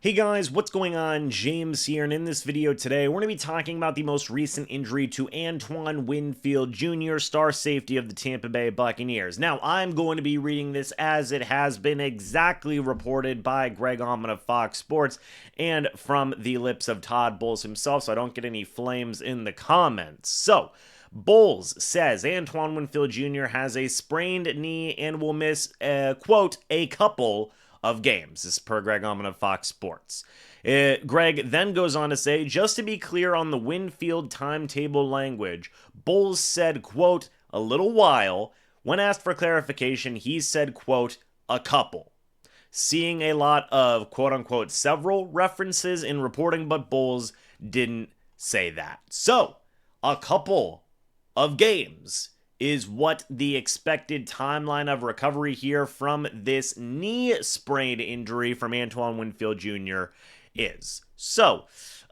Hey guys, what's going on? James here, and in this video today, we're going to be talking about the most recent injury to Antoine Winfield Jr., star safety of the Tampa Bay Buccaneers. Now, I'm going to be reading this as it has been exactly reported by Greg Auman of Fox Sports and from the lips of Todd Bowles himself, so I don't get any flames in the comments. So, Bowles says Antoine Winfield Jr. has a sprained knee and will miss, quote, a couple of games. This is per Greg Auman of Fox Sports. Greg then goes on to say, just to be clear on the Winfield timetable language, Bowles said, quote, a little while. When asked for clarification, he said, quote, a couple. Seeing a lot of, quote unquote, several references in reporting, but Bowles didn't say that. So, a couple of games is what the expected timeline of recovery here from this knee sprain injury from Antoine Winfield Jr. is. So,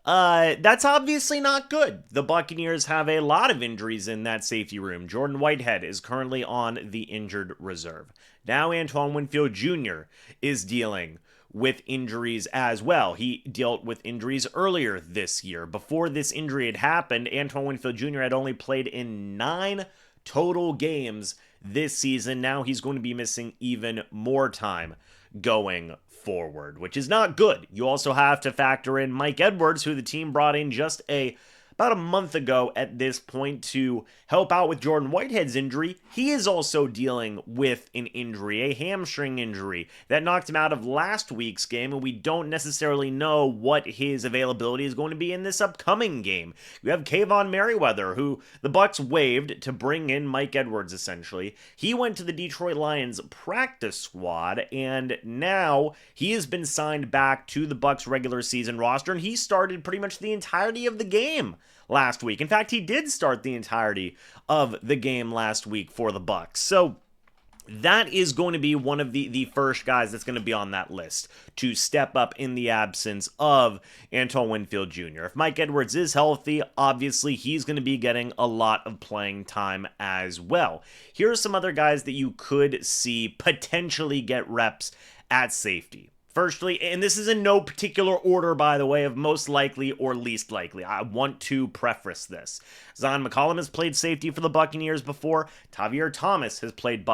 that's obviously not good. The Buccaneers have a lot of injuries in that safety room. Jordan Whitehead is currently on the injured reserve. Now Antoine Winfield Jr. is dealing with injuries as well. He dealt with injuries earlier this year. Before this injury had happened, Antoine Winfield Jr. had only played in 9 total games this season. Now he's going to be missing even more time going forward, which is not good. You also have to factor in Mike Edwards, who the team brought in just about a month ago at this point to help out with Jordan Whitehead's injury. He is also dealing with an injury, a hamstring injury that knocked him out of last week's game, and we don't necessarily know what his availability is going to be in this upcoming game. You have Kayvon Merriweather, who the Bucs waived to bring in Mike Edwards, essentially. He went to the Detroit Lions practice squad, and now he has been signed back to the Bucs regular season roster, and he started pretty much the entirety of the game last week. In fact, he did start the entirety of the game last week for the Bucs. So that is going to be one of the first guys that's going to be on that list to step up in the absence of Antoine Winfield Jr. If Mike Edwards is healthy, obviously he's going to be getting a lot of playing time as well. Here are some other guys that you could see potentially get reps at safety. Firstly, and this is in no particular order, by the way, of most likely or least likely. I want to preface this. Zyon McCollum has played safety for the Buccaneers before. Tavierre Thomas has played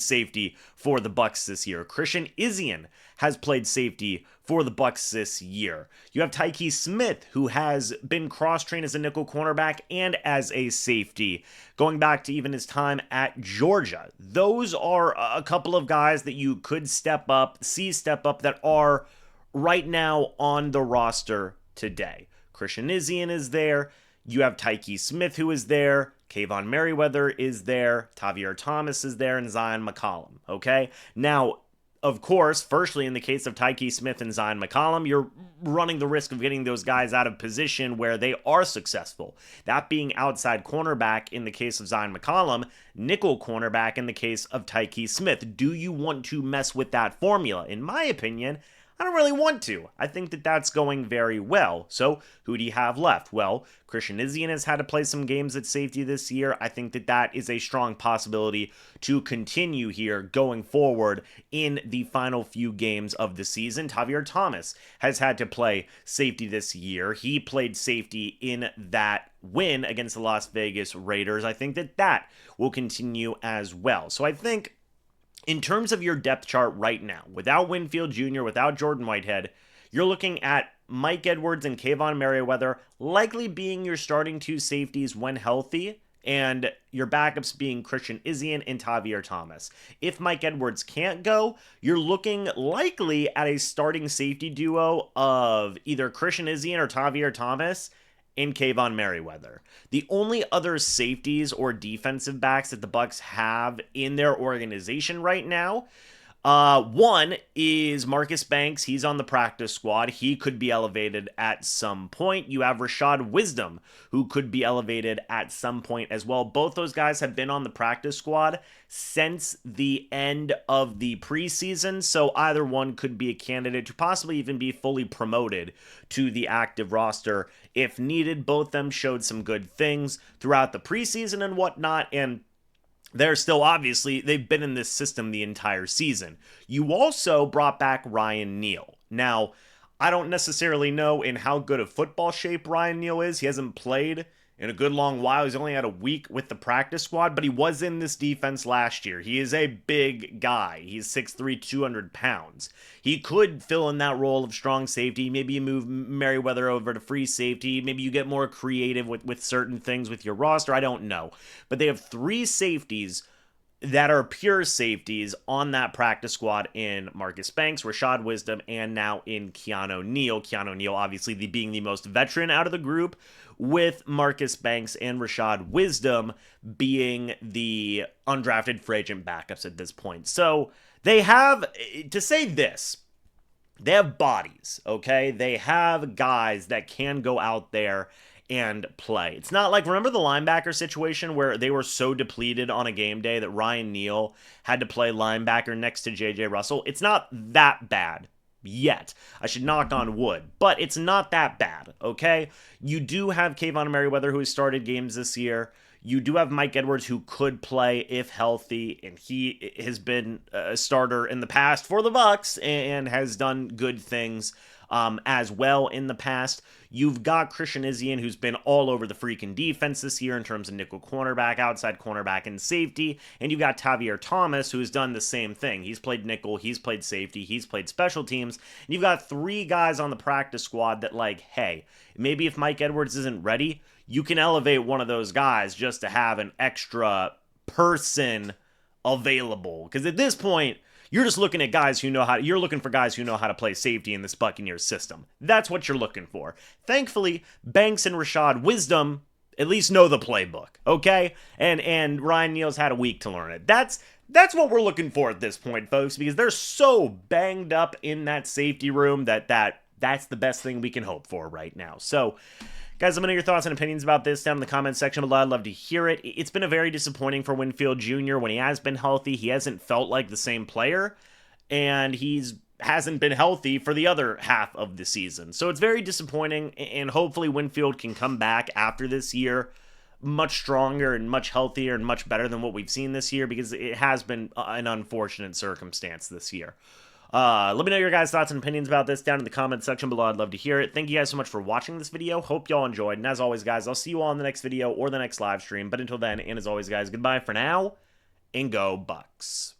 safety for the Bucs this year. Christian Izien has played safety for the Bucs this year. You have Tyke Smith, who has been cross-trained as a nickel cornerback and as a safety, going back to even his time at Georgia. Those are a couple of guys that you could step up that are right now on the roster today. Christian Izien is there. You have Tyke Smith, who is there. Kayvon Merriweather is there. Tavierre Thomas is there, and Zyon McCollum. Okay? Now, of course, firstly, in the case of Tyke Smith and Zyon McCollum, you're running the risk of getting those guys out of position where they are successful. That being outside cornerback in the case of Zyon McCollum, nickel cornerback in the case of Tyke Smith. Do you want to mess with that formula? In my opinion, I don't really want to. I think that that's going very well. So who do you have left? Well, Christian Izien has had to play some games at safety this year. I think that that is a strong possibility to continue here going forward in the final few games of the season. Tavierre Thomas has had to play safety this year. He played safety in that win against the Las Vegas Raiders. I think that that will continue as well. So I think in terms of your depth chart right now, without Winfield Jr., without Jordan Whitehead, you're looking at Mike Edwards and Kayvon Merriweather likely being your starting two safeties when healthy, and your backups being Christian Izien and Tavierre Thomas. If Mike Edwards can't go, you're looking likely at a starting safety duo of either Christian Izien or Tavierre Thomas and Kayvon Merriweather. The only other safeties or defensive backs that the Bucs have in their organization right now, one is Marcus Banks. He's on the practice squad. He could be elevated at some point. You have Rashad Wisdom, who could be elevated at some point as well. Both those guys have been on the practice squad since the end of the preseason, so either one could be a candidate to possibly even be fully promoted to the active roster if needed. Both of them showed some good things throughout the preseason and whatnot, and they're still, obviously, they've been in this system the entire season. You also brought back Ryan Neal. Now, I don't necessarily know in how good of football shape Ryan Neal is. He hasn't played in a good long while. He's only had a week with the practice squad, but he was in this defense last year. He is a big guy. He's 6'3", 200 pounds. He could fill in that role of strong safety. Maybe you move Merriweather over to free safety. Maybe you get more creative with certain things with your roster. I don't know. But they have 3 safeties that are pure safeties on that practice squad in Marcus Banks, Rashad Wisdom, and now in Keanu Neal. Keanu Neal obviously being the most veteran out of the group, with Marcus Banks and Rashad Wisdom being the undrafted free agent backups at this point. So they have, to say this, they have bodies, okay? They have guys that can go out there and play. It's not like, remember the linebacker situation where they were so depleted on a game day that Ryan Neal had to play linebacker next to JJ Russell? It's not that bad yet. I should knock on wood, but it's not that bad, okay? You do have Kayvon Merriweather, who has started games this year. You do have Mike Edwards, who could play if healthy, and he has been a starter in the past for the Bucs and has done good things as well in the past. You've got Christian Izien, who's been all over the freaking defense this year in terms of nickel cornerback, outside cornerback, and safety. And you've got Tavier Thomas, who's done the same thing. He's played nickel, he's played safety, he's played special teams. And you've got 3 guys on the practice squad that, like, hey, maybe if Mike Edwards isn't ready, you can elevate one of those guys just to have an extra person available. Because at this point, you're just looking at guys who know how, you're looking for guys who know how to play safety in this Buccaneers system. That's what you're looking for. Thankfully, Banks and Rashad Wisdom at least know the playbook, okay? And Ryan Neal's had a week to learn it. That's what we're looking for at this point, folks, because they're so banged up in that safety room that's the best thing we can hope for right now. So, guys, let me know your thoughts and opinions about this down in the comments section below. I'd love to hear it. It's been a very disappointing for Winfield Jr. When he has been healthy, he hasn't felt like the same player, and hasn't been healthy for the other half of the season. So it's very disappointing, and hopefully Winfield can come back after this year much stronger and much healthier and much better than what we've seen this year, because it has been an unfortunate circumstance this year. Let me know your guys' thoughts and opinions about this down in the comments section below. I'd love to hear it. Thank you guys so much for watching this video. Hope y'all enjoyed. And as always, guys, I'll see you all in the next video or the next live stream. But until then, and as always, guys, goodbye for now, and go Bucs.